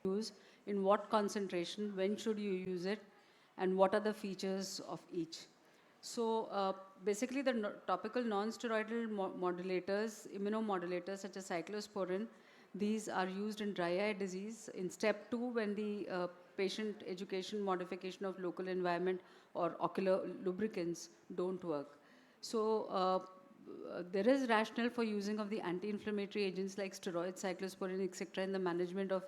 use, in what concentration, when should you use it, and what are the features of each. So basically the topical non-steroidal modulators, immunomodulators such as cyclosporine, these are used in dry eye disease. In step 2, when the patient education, modification of local environment or ocular lubricants don't work. So there is rationale for using of the anti-inflammatory agents like steroids, cyclosporine, etc. in the management of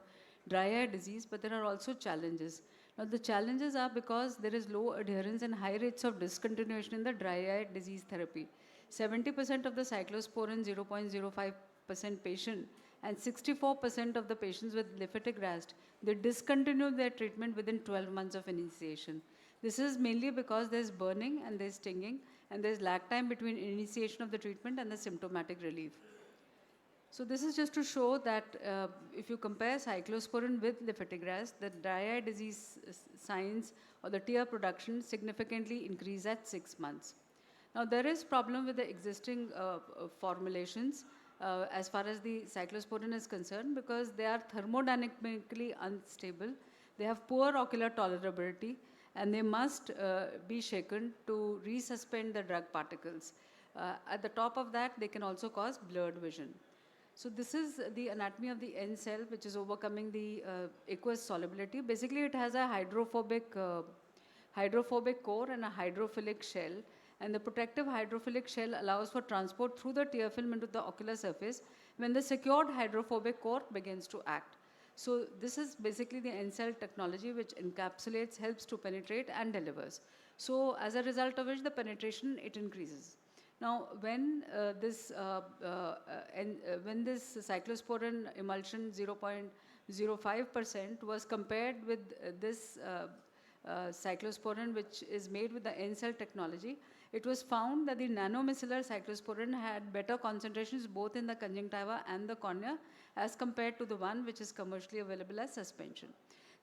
dry eye disease, but there are also challenges. Now the challenges are because there is low adherence and high rates of discontinuation in the dry eye disease therapy. 70% of the cyclosporine 0.05% patient and 64% of the patients with levetiracetam, they discontinue their treatment within 12 months of initiation. This is mainly because there's burning and there's stinging and there's lag time between initiation of the treatment and the symptomatic relief. So this is just to show that if you compare cyclosporine with levetiracetam, the dry eye disease signs or the tear production significantly increase at 6 months. Now there is problem with the existing formulations as far as the cyclosporine is concerned because they are thermodynamically unstable, they have poor ocular tolerability, and they must be shaken to resuspend the drug particles. At the top of that, they can also cause blurred vision. So this is the anatomy of the N cell, which is overcoming the aqueous solubility. Basically, it has a hydrophobic core and a hydrophilic shell. And the protective hydrophilic shell allows for transport through the tear film into the ocular surface when the secured hydrophobic core begins to act. So this is basically the N cell technology which encapsulates, helps to penetrate and delivers. So as a result of which the penetration, it increases. Now, when this cyclosporin emulsion 0.05% was compared with this cyclosporin, which is made with the N cell technology, it was found that the nanomicellar cyclosporin had better concentrations both in the conjunctiva and the cornea as compared to the one which is commercially available as suspension.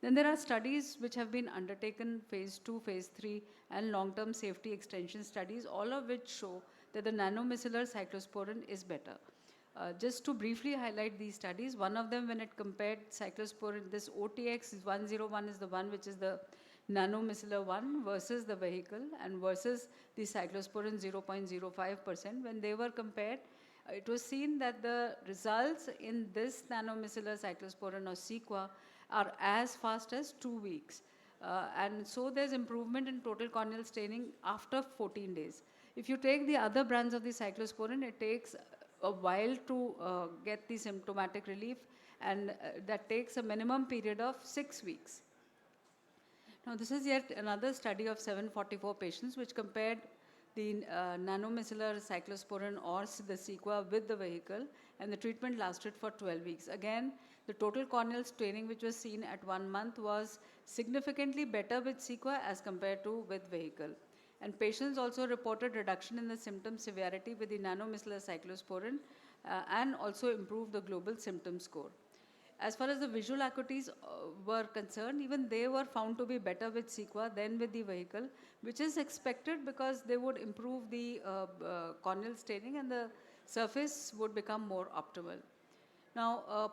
Then there are studies which have been undertaken, phase 2, phase 3, and long-term safety extension studies, all of which show that the nanomicellar cyclosporin is better. Just to briefly highlight these studies, one of them when it compared cyclosporin, this OTX101 is the one which is the nanomicellar one versus the vehicle and versus the cyclosporin 0.05%. When they were compared, it was seen that the results in this nanomicellar cyclosporin or CEQA are as fast as 2 weeks. And so there's improvement in total corneal staining after 14 days. If you take the other brands of the cyclosporin, it takes a while to get the symptomatic relief, and that takes a minimum period of 6 weeks. Now, this is yet another study of 744 patients which compared the nanomicellar cyclosporin or the CEQA with the vehicle, and the treatment lasted for 12 weeks. Again, the total corneal staining which was seen at 1 month was significantly better with CEQA as compared to with vehicle. And patients also reported reduction in the symptom severity with the nanomicellar cyclosporin and also improved the global symptom score. As far as the visual acuities were concerned, even they were found to be better with CEQA than with the vehicle, which is expected because they would improve the corneal staining and the surface would become more optimal. Now,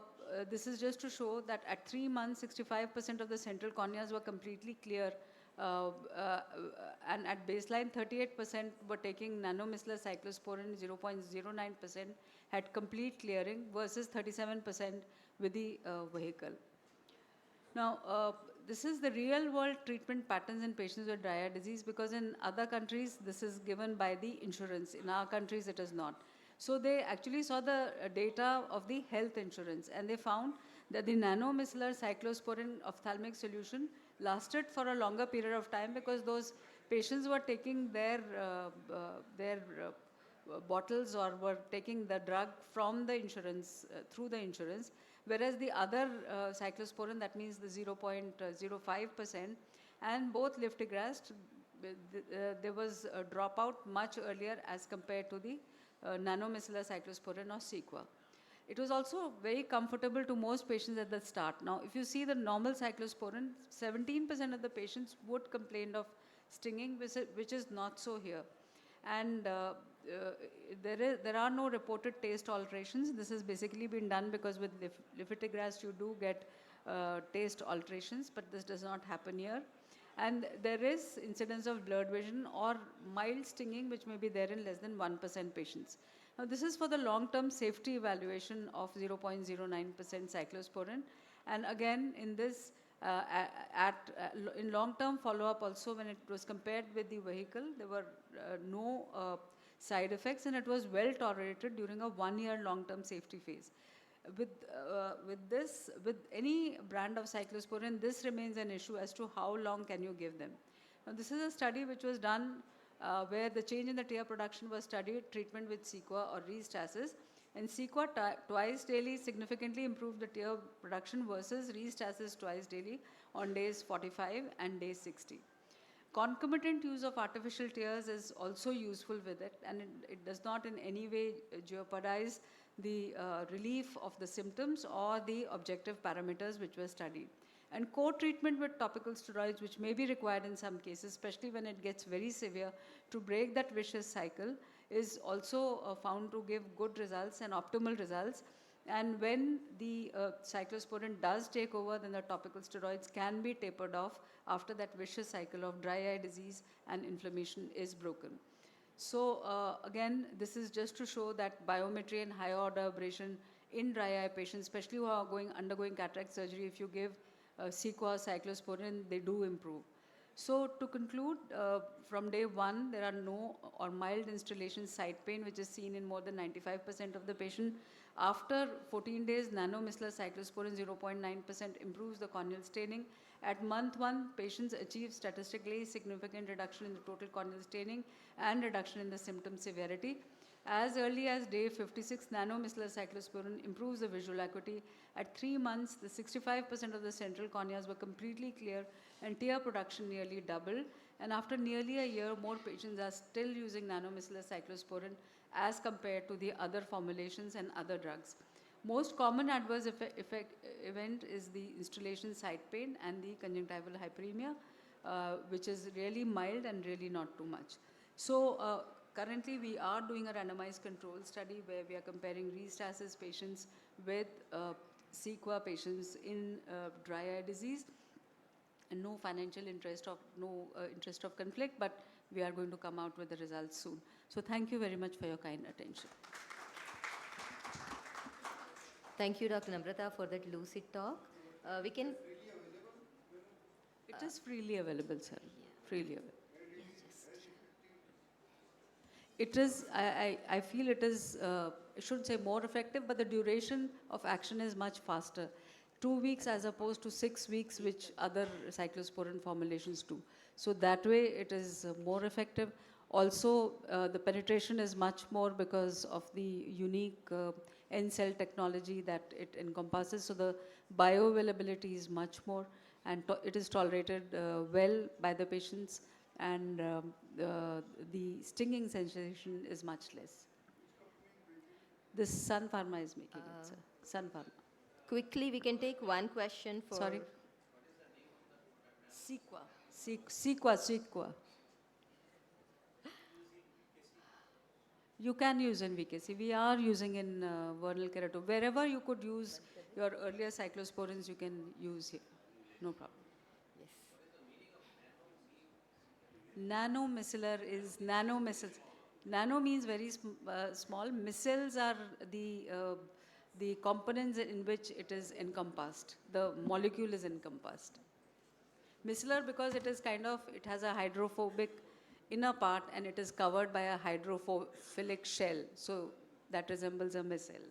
this is just to show that at 3 months, 65% of the central corneas were completely clear, and at baseline, 38% were taking nanomicellar cyclosporin 0.09% had complete clearing versus 37% with the vehicle. Now, this is the real world treatment patterns in patients with dry eye disease because in other countries, this is given by the insurance. In our countries, it is not. So they actually saw the data of the health insurance and they found that the nanomicellar cyclosporin ophthalmic solution lasted for a longer period of time because those patients were taking their bottles or were taking the drug from the insurance, through the insurance, whereas the other cyclosporin, that means the 0.05%, and both levetiracetam, there was a dropout much earlier as compared to the nanomicellar cyclosporin or CEQA. It was also very comfortable to most patients at the start. Now, if you see the normal cyclosporin, 17% of the patients would complain of stinging, which is not so here. And there are no reported taste alterations. This has basically been done because with levetiracetam you do get taste alterations, but this does not happen here. And there is incidence of blurred vision or mild stinging, which may be there in less than 1% patients. Now, this is for the long-term safety evaluation of 0.09% cyclosporine. And again, in this, in long-term follow-up also, when it was compared with the vehicle, there were no side effects, and it was well tolerated during a 1-year long-term safety phase. With any brand of cyclosporine, this remains an issue as to how long can you give them. Now, this is a study which was done where the change in the tear production was studied, treatment with CEQA or restasis. And CEQA twice daily significantly improved the tear production versus restasis twice daily on days 45 and day 60. Concomitant use of artificial tears is also useful with it, and it does not in any way jeopardize the relief of the symptoms or the objective parameters which were studied. And co-treatment with topical steroids, which may be required in some cases, especially when it gets very severe, to break that vicious cycle, is also found to give good results and optimal results. And when the cyclosporine does take over, then the topical steroids can be tapered off after that vicious cycle of dry eye disease and inflammation is broken. So again, this is just to show that biometry and high order abrasion in dry eye patients, especially who are undergoing cataract surgery, if you give CEQA, cyclosporine, they do improve. So to conclude, from day 1, there are no or mild installation side pain, which is seen in more than 95% of the patient. After 14 days, nanomicellar cyclosporine 0.9% improves the corneal staining. At month 1, patients achieve statistically significant reduction in the total corneal staining and reduction in the symptom severity. As early as day 56, nanomicellar cyclosporine improves the visual acuity. At 3 months, the 65% of the central corneas were completely clear and tear production nearly doubled. And after nearly a year, more patients are still using nanomicellar cyclosporine as compared to the other formulations and other drugs. Most common adverse event is the installation side pain and the conjunctival hyperemia, which is really mild and really not too much. So currently we are doing a randomized control study where we are comparing restasis patients with CEQA patients in dry eye disease. And no financial interest of, interest of conflict, but we are going to come out with the results soon. So thank you very much for your kind attention. Thank you, Dr. Namrata, for that lucid talk. We can... It is freely available, sir. Yeah. Freely available. It is, I feel it is, I shouldn't say more effective, but the duration of action is much faster. 2 weeks as opposed to 6 weeks, which other cyclosporine formulations do. So that way it is more effective. Also, the penetration is much more because of the unique N-cell technology that it encompasses. So the bioavailability is much more, and it is tolerated well by the patients, and the stinging sensation is much less. This Sun Pharma is making it, sir. Sun Pharma. Quickly, we can take one question for... Sorry? CEQA. You can use in VKC. We are using in vernal keratosis. Wherever you could use your earlier cyclosporins, you can use here. No problem. Yes. Nanomicellar is nanomicelles. Nano means very small. Micelles are the components in which it is encompassed. The molecule is encompassed. Micellar because it is kind of, it has a hydrophobic inner part and it is covered by a hydrophilic shell. So that resembles a micelle.